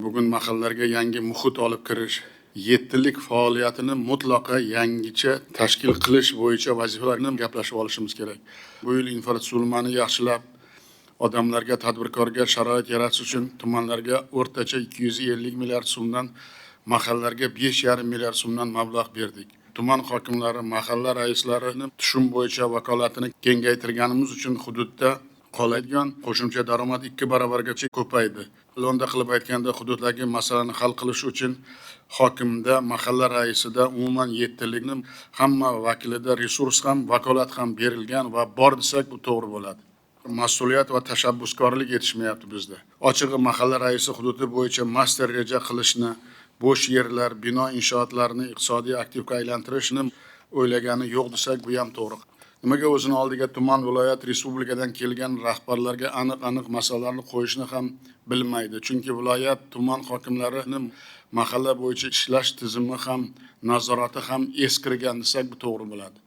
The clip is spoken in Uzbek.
bugun mahallalarga yangi muhit olib kirish, 7 faoliyatini mutlaqo yangicha tashkil qilish bo'yicha vazifalarni gaplashib olishimiz kerak. Bu yil infratuzilmani yaxshilab, odamlarga, tadbirkorga sharoit yaratish uchun tumanlarga o'rtacha 250 milliard so'mdan, mahallalarga 5,5 milliard so'mdan mablag' berdik. Tuman hokimlari, mahalla raislarining tushum bo'yicha vakolatini kengaytirganimiz uchun hududda qoladigan qo'shimcha daromad 2 barobargacha ko'paydi. Lo'nda qilib aytganda, hududdagi masalani hal qilish uchun hokimda, mahalla raisida umuman 7 hamma vakilida resurs ham, vakolat ham berilgan va bor desak bu to'g'ri bo'ladi. Mas'uliyat va tashabbuskorlik yetishmayapti bizda. Ochig'i mahalla raisi hududi bo'yicha master reja qilishni, bo'sh yerlar, bino inshootlarini iqtisodiy aktivga aylantirishni o'ylagani yo'q desak bu ham to'g'ri. Nimaga o'zini oldiga tuman, viloyat, respublikadan kelgan rahbarlarga aniq masalalarni qo'yishni ham bilmaydi. Chunki viloyat, tuman hokimlarining mahalla bo'yicha ishlash tizimi ham, nazorati ham eskirgan desak bu to'g'ri bo'ladi.